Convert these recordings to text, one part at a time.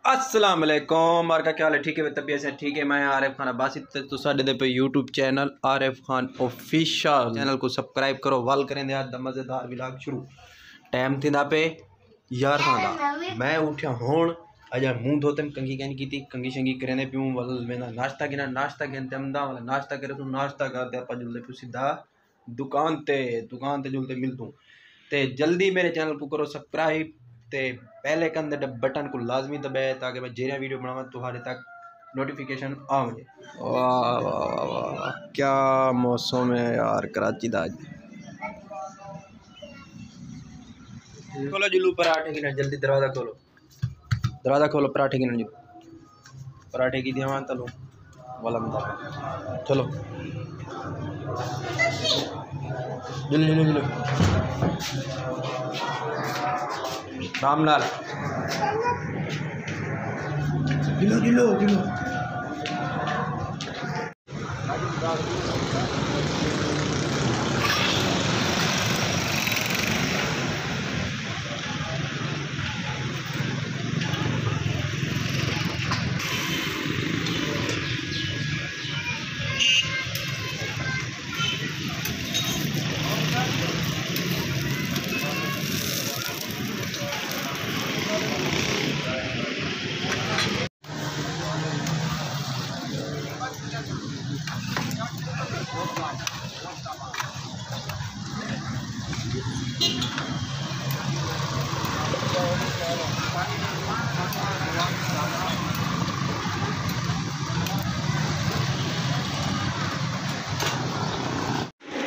अस्सलाम वालेकुम मार का क्या हाल है। ठीक है तबीयत से ठीक है। मैं आरिफ खान अब्बासी तो साढ़े दे पे YouTube channel Arif Khan official channel को सब्सक्राइब करो। वाल करें दे द मज़ेदार व्लॉग शुरू टाइम थी पे यार खाना मैं उठा होण अजा मुंह धोते कंघी कहनी की थी कंघी शंगी करें पियूँ वल वेंदा नाश्ता गिना नाश्ता गिनते अमदा वाला नाश्ता करे तू नाश्ता करते आप जुलते पियूँ सीधा दुकान ते जुलते मिलतूँ ते जल्दी मेरे चैनल को करो सब्सक्राइब ते पहले कंदे बटन को लाजमी दबाए ताकि मैं जेरिया वीडियो बनावा तुम्हारे तक नोटिफिकेशन आवे। वाह वाह वाह क्या मौसम है यार कराची दा। खोलो जुलू पराठे की जल्दी दरवाज़ा खोलो पराठे की नहीं पराठे की दिया तलो वाला मत चलो जुलू जुलू जुलू रामलाल जिलो जिलो जिलो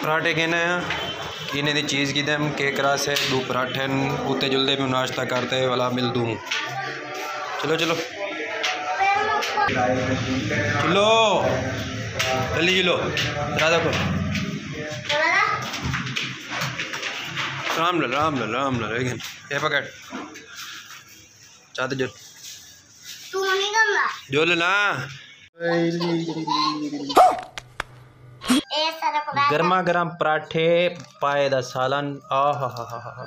पराठे किने दी चीज़ की दम के करा से दो पराठे उते जुलदे में नाश्ता करते वाला मिल दूँ। चलो चलो चलो जल्दी चलो राधा को राम ला लेकिन ये पकड़ चाहते जो लेना गर्मा गर्म पराठे पाए दा सालन आहा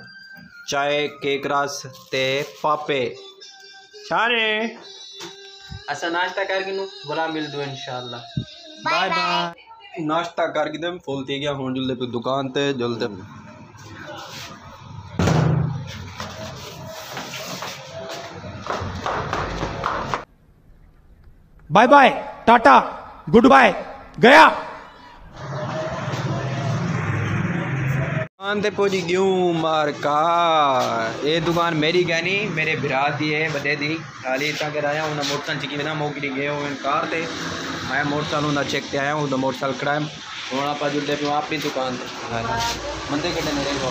चाय केक रस ते पापे सारे असा नाश्ता करके बुला मिल दो इंशाल्लाह। बाय बाय नाश्ता करके दम फुल थी गया हूँ जुलदे पे दुकान ते जुलदे bye bye tata goodbye गया दुकान ते पहुंची क्यों मार का ये दुकान मेरी कहनी मेरे बिरा दी है बदे दी खाली इतना कर आया हूँ मोटरसाइकिल चिकी ना मोकरी गए हो कार ते मैं मोटरसाइकिल ना चेक ते आया हूँ तो मोटरसाइकिल खड़ा हूँ आप जुड़ते पे अपनी दुकान मंदे कटे मेरे को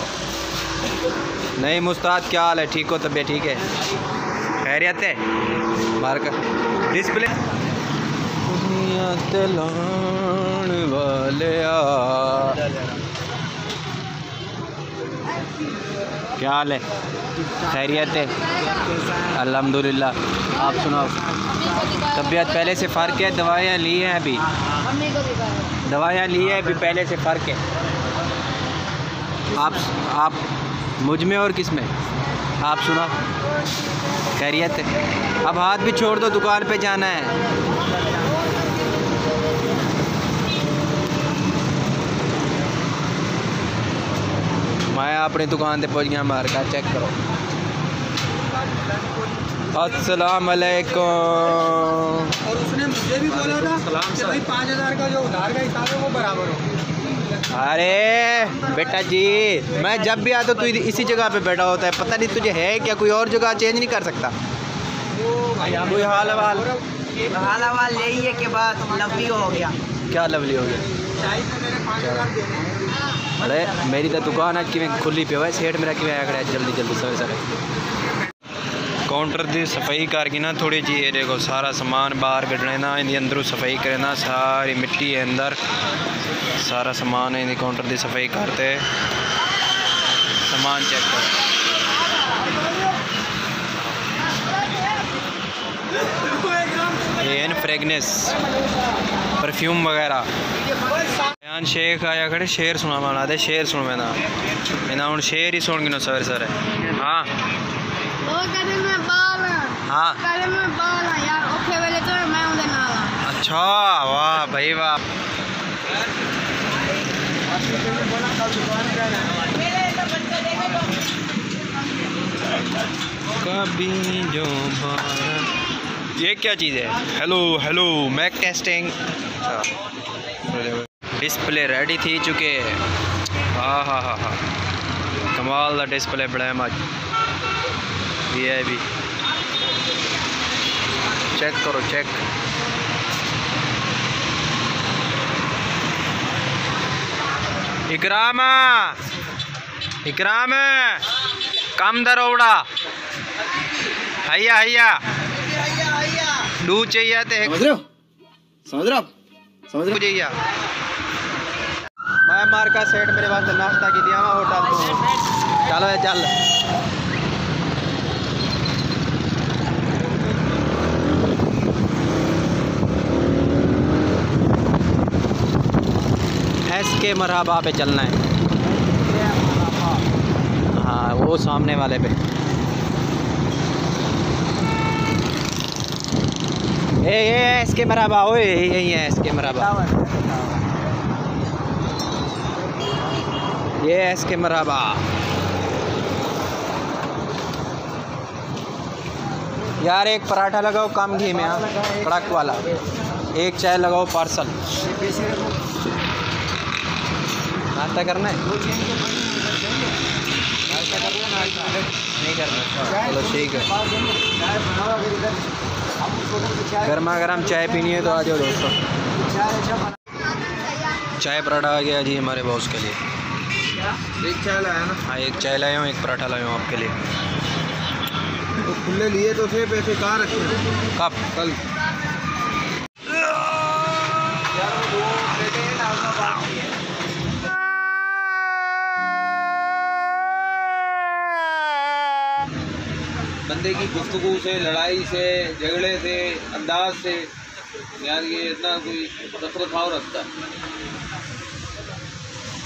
नहीं मुस्ताद क्या हाल है ठीक हो तबीयत ठीक है खैरियत है मार का डिस्प्ले वाले क्या हाल है खैरियत है अल्हम्दुलिल्लाह। आप सुनाओ तबीयत पहले से फ़र्क है दवाइयाँ ली हैं अभी दवाइयाँ ली हैं अभी पहले से फ़र्क है। आप मुझ में और किस में आप सुना खैरियत है। अब हाथ भी छोड़ दो दुकान पे जाना है। मैं अपनी दुकान पे पहुंच गया मार का चेक करो। अस्सलाम वालेकुम। और उसने मुझे भी बोला था कि भाई 5000 का जो उधार का हिसाब है वो बराबर हो। अरे बेटा जी मैं जब भी आता तू इसी जगह पे बैठा होता है पता नहीं तुझे है क्या कोई और जगह चेंज नहीं कर सकता। कोई हाल हवाल यही है कि बात लवली हो गया। क्या लवली हो गया? अरे मेरी तो दुकान आज कि खुली पे सेठ मेरा कि आया जल्दी जल्दी सवे सारे काउंटर की सफाई करके ना थोड़ी जी ये देखो सारा सामान बाहर कढ़ने ना इन अंदरों सफाई करे ना सारी मिट्टी है अंदर सारा सामान इन काउंटर की सफाई करते सामान चेक कर ये फ्रेगनेस परफ्यूम वगैरह बयान शेख आया खड़े शेर सुना माना दे शेर सुन मैं ना हूँ शेर ही सुन गिनो सवेरे सवेरे। हाँ हाँ पहले मैं बाल आ यार ओके वाले तो मैं उधर ना आ। अच्छा वाह भाई वाह। कभी जो ये क्या चीज़ है? Hello hello mic testing. Display ready थी चुके। हाँ हाँ हाँ हाँ कमाल का डिस्प्ले बड़ा है ये है भी। चेक करो चेक। इकराम इकराम कम दरोड़ा हैया हैया दूध चाहिए थे समझ रहे हो चाहिए। मैं मार का सेट मेरे पास नाश्ता की दिया होटल तो चलो चल। SK मरहबा पे चलना है। हाँ वो सामने वाले पे। ये SK मरहबा ओए यही है SK मरहबा। ये SK मरहबा। यार एक पराठा लगाओ कम घी में। हाँ कड़क वाला। एक चाय लगाओ पार्सल। नाश्ता करना है? नहीं करना? चलो ठीक है। गर्मा गर्म चाय पीनी है तो आ जाओ दोस्तों। चाय पराठा आ गया जी हमारे बॉस के लिए। एक चाय लाया ना? हाँ एक चाय लाया हूँ एक पराठा लाया हूँ आपके लिए। तो खुले लिए तो थे पैसे कहाँ रखे? कब? कल। बंदे की गुफ्तगू से, लड़ाई से, झगड़े से, अंदाज से यार ये इतना कोई रखरखाव रखता है।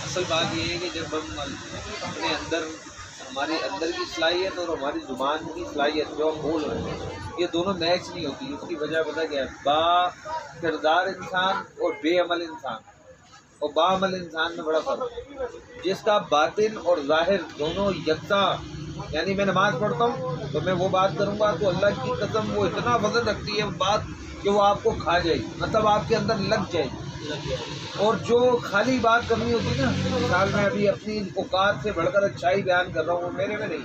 असल बात ये है कि जब हम अपने अंदर हमारे अंदर की सलाहियत और हमारी ज़ुबान की सलाहियत जो हम बोल रहे हैं ये दोनों मैच नहीं होती। उसकी वजह पता क्या है? बा किरदार इंसान और बेअमल इंसान और बाअमल इंसान में बड़ा फ़र्क है। जिसका बातिन और ज़ाहिर दोनों यकसा, यानी मैं नमाज़ पढ़ता हूँ तो मैं वो बात करूँगा तो अल्लाह की कसम वो इतना वजन रखती है बात कि वो आपको खा जाएगी, मतलब आपके अंदर लग जाएगी। और जो खाली बात करनी होती है ना, मिसाल मैं अभी अपनी औकात से बढ़कर अच्छाई बयान कर रहा हूँ, मेरे में नहीं,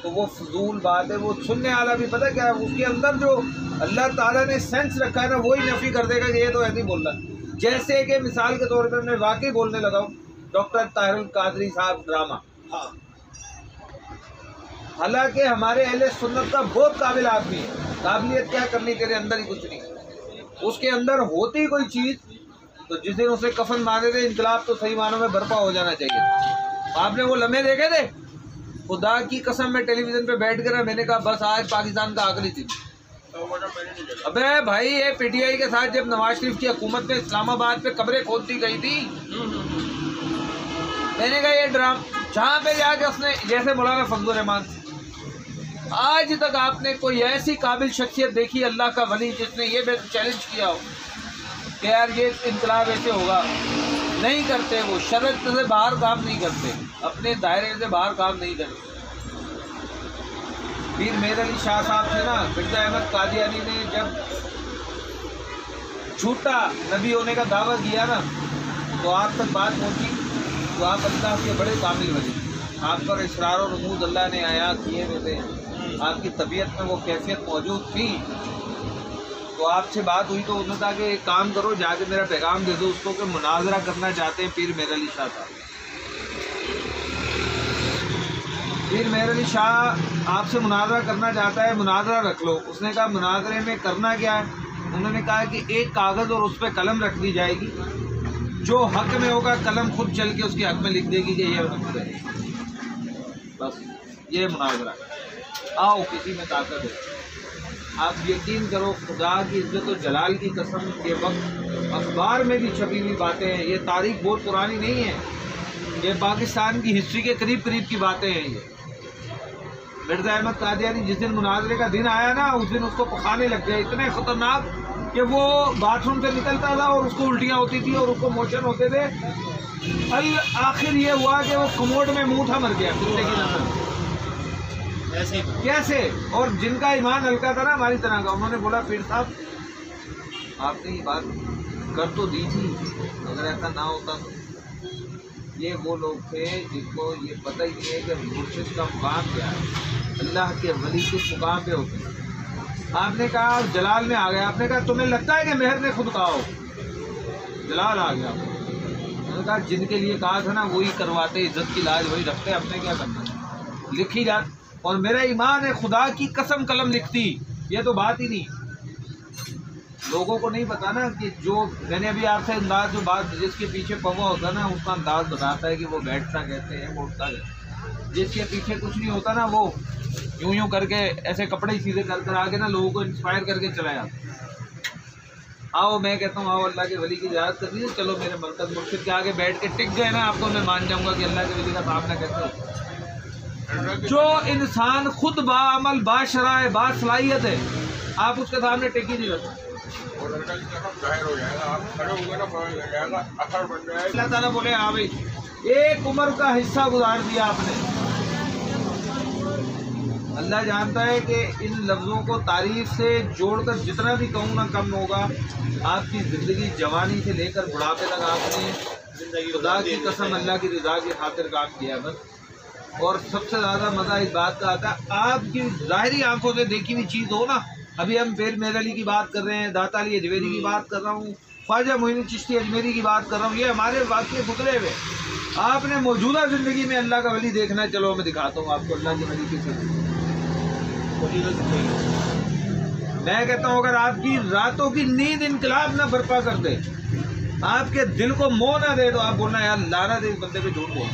तो वो फजूल बात है। वो सुनने वाला भी पता क्या है, उसके अंदर जो अल्लाह ताला ने सेंस रखा है ना वही नफ़ी कर देगा कि ये तो ऐसे ही बोल रहा है। जैसे कि मिसाल के तौर पर मैं वाकई बोलने लगा हूँ डॉक्टर ताहिरुल कादरी साहब ड्रामा। हाँ हालांकि हमारे अहले सुन्नत का बहुत काबिल आदमी है। काबिलियत क्या करनी, तेरे अंदर ही कुछ नहीं, उसके अंदर होती कोई चीज़ तो जिस दिन उसे कफन बांधे थे इंकलाब तो सही मानों में बर्पा हो जाना चाहिए। आपने वो लम्हे देखे थे? खुदा की कसम में टेलीविजन पे बैठ कर मैंने कहा बस आज पाकिस्तान का आखिरी दिन। अबे भाई ये पीटीआई के साथ जब नवाज शरीफ की हुकूमत में इस्लामाबाद पे कब्रें खोदती गई थी, मैंने कहा ये ड्रामा जहाँ पे जाके उसने जैसे मौलाना फजलुर रहमान, आज तक आपने कोई ऐसी काबिल शख्सियत देखी अल्लाह का वली जिसने ये चैलेंज किया हो कि यार ये इनकलाब ऐसे होगा? नहीं करते। वो शरत से बाहर काम नहीं करते, अपने दायरे से बाहर काम नहीं करते। पीर मेर अली शाह साहब थे ना, मिर्जा अहमद कादियानी ने जब झूठा नबी होने का दावा किया ना तो आप तक बात पहुंची तो आप अल्लाह के बड़े कामिल बने। आप पर इसरार और रमूज अल्लाह ने आयात किए हुए थे, आपकी तबीयत में वो कैफियत मौजूद थी। तो आपसे बात हुई तो उन्होंने कहा कि एक काम करो, जाके मेरा पैगाम दे दो उसको कि मुनाजरा करना चाहते हैं पीर मेर अली शाह साहब। पीर मेर अली शाह आपसे मुनाजरा करना चाहता है, मुनाजरा रख लो। उसने कहा मुनाजरे में करना क्या है? उन्होंने कहा कि एक कागज़ और उस पर कलम रख दी जाएगी, जो हक में होगा कलम खुद चल के उसके हक में लिख देगी कि ये बस ये मुनाजरा। आओ किसी में ताकत है। आप यकीन करो खुदा की इज्जत और जलाल की कसम के वक्त अखबार में भी छपी हुई बातें हैं, ये तारीख बहुत पुरानी नहीं है, ये पाकिस्तान की हिस्ट्री के करीब करीब की बातें हैं। ये मिर्जा अहमद कादियानी जिस दिन मुनाजरे का दिन आया ना, उस दिन उसको पखाने लग गए, इतने खतरनाक कि वो बाथरूम से निकलता था और उसको उल्टियाँ होती थी और उसको मोशन होते थे। आखिर ये हुआ कि वो कमोड में मुंह था, मर गया कुत्ते की नस्ल। कैसे? और जिनका ईमान हल्का था ना हमारी तरह का, उन्होंने बोला पीर साहब आपने ये बात कर तो दी थी, अगर ऐसा ना होता तो। ये वो लोग थे जिनको ये पता ही नहीं है कि मुर्शिद का मुकाम क्या है, अल्लाह के वली किस मुकाम पे होते हैं। आपने कहा जलाल में आ गया, आपने कहा तुम्हें लगता है कि मेहर ने खुद कहा हो, जलाल आ गया। मैंने कहा जिनके लिए कहा था ना वही करवाते, इज्जत की लाज वही रखते, अपने क्या करना, लिखी जात। और मेरा ईमान है खुदा की कसम कलम लिखती, ये तो बात ही नहीं। लोगों को नहीं पता ना कि जो मैंने अभी आपसे अंदाज, जो बात जिसके पीछे पवा होता है ना उसका अंदाज बताता है कि वो बैठता कहते हैं, वो उठता कहते हैं। जिसके पीछे कुछ नहीं होता ना, वो यूं यूं करके ऐसे कपड़े सीधे कर कर आगे ना लोगों को इंस्पायर करके चला जाता। आओ मैं कहता हूँ आओ अल्लाह के वली की इजाज़त कर दीजिए, चलो मेरे मरकज़ मुर्शिद के आगे बैठ के टिक गए ना, आपको मैं मान जाऊँगा कि अल्लाह के वली का सामना कैसे हो। जो इंसान खुद बाअमल बाशराए बासलाहियत है, आप उसके सामने टिक ही नहीं रखते। अल्लाह ताला बोले हाँ भाई एक उम्र का हिस्सा गुजार दिया आपने। अल्लाह जानता है कि इन लफ्ज़ों को तारीफ से जोड़कर जितना भी कहूँ ना कम होगा। आपकी ज़िंदगी जवानी से लेकर बुढ़ापे तक आपने खुदा की कसम अल्लाह की रज़ा की खातिर काम किया बस। और सबसे ज़्यादा मज़ा इस बात का आता है, आपकी ज़ाहिरी आंखों से देखी हुई चीज़ हो ना। अभी हम फिर मेर अली की बात कर रहे हैं, दाता अली अजमेरी की बात कर रहा हूँ, ख्वाजा मोइन चिश्ती अजमेरी की बात कर रहा हूँ, ये हमारे वाक़े गुजरे हुए। आपने मौजूदा ज़िंदगी में अल्लाह का वली देखना है, चलो मैं दिखाता हूँ आपको अल्लाह के वली किसे। मैं कहता हूँ अगर आपकी रातों की नींद इनकलाब ना बर्पा कर दे, आपके दिल को मोह ना दे, तो आप बोलना यार लाना दे इस बंदे पे झूठ बोल।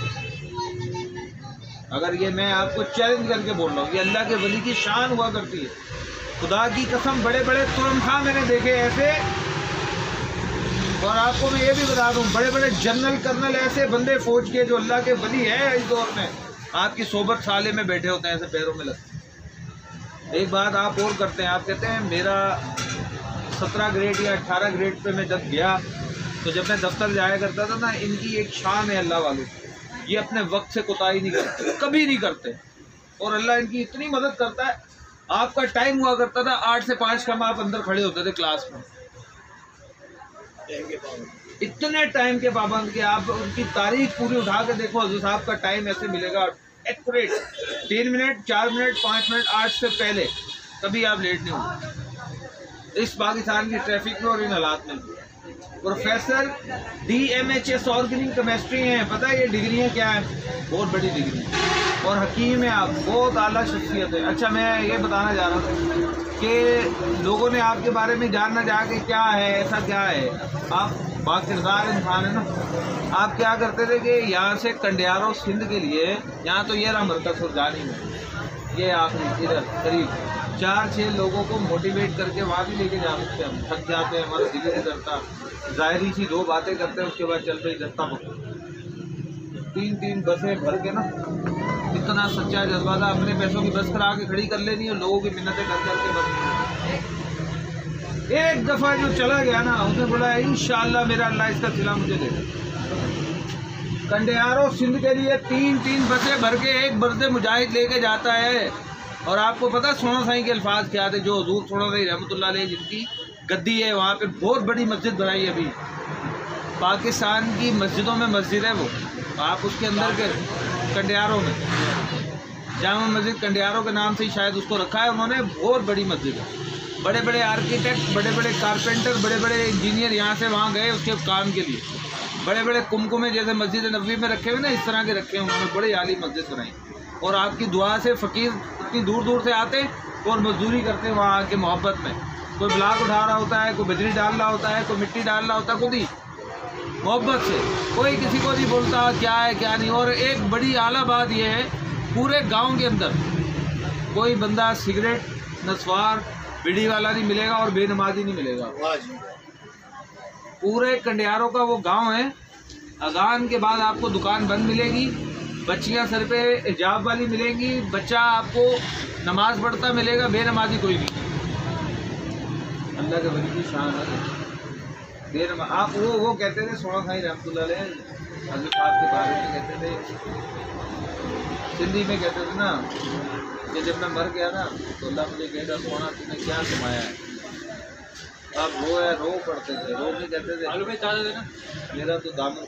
अगर ये मैं आपको चैलेंज करके बोल रहा हूँ, ये अल्लाह के वली की शान हुआ करती है। खुदा की कसम बड़े बड़े तुरमखा मैंने देखे ऐसे, और आपको मैं ये भी बता दूं बड़े बड़े जनरल कर्नल ऐसे बंदे फौज के जो अल्लाह के वली है इस दौर में, आपकी सोबत साले में बैठे होते हैं ऐसे पैरों में लगते। एक बात आप और करते हैं, आप कहते हैं मेरा 17 ग्रेड या 18 ग्रेड पे मैं जब गया तो जब मैं दफ्तर जाया करता था ना, इनकी एक शान है अल्लाह वालों, ये अपने वक्त से कोताही नहीं करते, कभी नहीं करते। और अल्लाह इनकी इतनी मदद करता है। आपका टाइम हुआ करता था 8 से 5 कम, आप अंदर खड़े होते थे क्लास में, इतने टाइम के पाबंद के। आप उनकी तारीख पूरी उठा के देखो, हज़रत साहब का टाइम ऐसे मिलेगा एक्यूरेट, 3 मिनट 4 मिनट 5 मिनट 8 से पहले कभी आप लेट नहीं होंगे इस पाकिस्तान की ट्रैफिक में और इन हालात में। प्रोफेसर DMHS ऑर्गेनिक केमिस्ट्री हैं, पता है ये डिग्रियाँ क्या है, बहुत बड़ी डिग्री, और हकीम है आप, बहुत आला शख्सियत है। अच्छा मैं ये बताना चाह रहा था कि लोगों ने आपके बारे में जानना चाहा कि क्या है, ऐसा क्या है, आप बाकिरदार इंसान है ना। आप क्या करते थे कि यहाँ से कंडियारो सिंध के लिए, यहाँ तो ये रहा मरकज़ सुरजानी में, ये आखिरी इधर करीब 4-6 लोगों को मोटिवेट करके वहाँ भी लेके जा सकते हैं। हम थक जाते हैं, हमारा दिल नहीं करता, ज़ाहिरी सी 2 बातें करते हैं, उसके बाद चल रही दस्ता पकड़ 3-3 बसें भर के ना, इतना सच्चा जज्बा था, अपने पैसों की बस करा के खड़ी कर लेनी और लोगों की मिन्नतें कर करके बस। एक दफ़ा जो चला गया ना, उसने बोला इंशाअल्लाह मेरा अल्लाह इसका सिला मुझे देगा। कंडियारो सिंध के लिए 3-3 बसें भर के एक बर्दे मुजाहिद लेके जाता है। और आपको पता सोना साईं के अल्फाज क्या थे, जो हजूर सोना साईं रहमतुल्लाह अलैह जिनकी गद्दी है, वहाँ पे बहुत बड़ी मस्जिद बनाई है अभी पाकिस्तान की मस्जिदों में मस्जिद है वो, आप उसके अंदर के कंडियारों में जामा मस्जिद कंडियारों के नाम से ही शायद उसको रखा है उन्होंने, बहुत बड़ी मस्जिद है। बड़े बड़े आर्किटेक्ट, बड़े बड़े कारपेंटर, बड़े बड़े इंजीनियर यहाँ से वहाँ गए उसके काम के लिए। बड़े बड़े कुमकुमे जैसे मस्जिद नबवी में रखे हुए ना, इस तरह के रखे हैं उन्होंने, बड़ी आली मस्जिद बनाई। और आपकी दुआ से फ़कीर इतनी दूर दूर से आते और मजदूरी करते हैं वहाँ के मोहब्बत में। कोई ब्लॉक उठा रहा होता है, कोई बजरी डाल रहा होता है, कोई मिट्टी डाल रहा होता है, खुद ही मोहब्बत से, कोई किसी को नहीं बोलता क्या है क्या नहीं। और एक बड़ी आला बात यह है, पूरे गांव के अंदर कोई बंदा सिगरेट, नस्वार, बीड़ी वाला नहीं मिलेगा और बेनमाजी नहीं मिलेगा। पूरे कंडियारों का वो गांव है, अजान के बाद आपको दुकान बंद मिलेगी, बच्चियां सर पे हिजाब वाली मिलेंगी, बच्चा आपको नमाज पढ़ता मिलेगा, बेनमाजी कोई नहीं। अल्लाह के वली की शान है बेनमाज। आप वो कहते थे सोना खाई रहमतुल्लाह अलैह हज़रत साहब के बारे में कहते थे, सिंधी में कहते थे ना कि जब मैं मर गया ना तो अल्लाह मुझे कहेगा सोना तुमने क्या कमाया है। आप रो पढ़ते थे, रो भी कहते थे मेरा तो दामन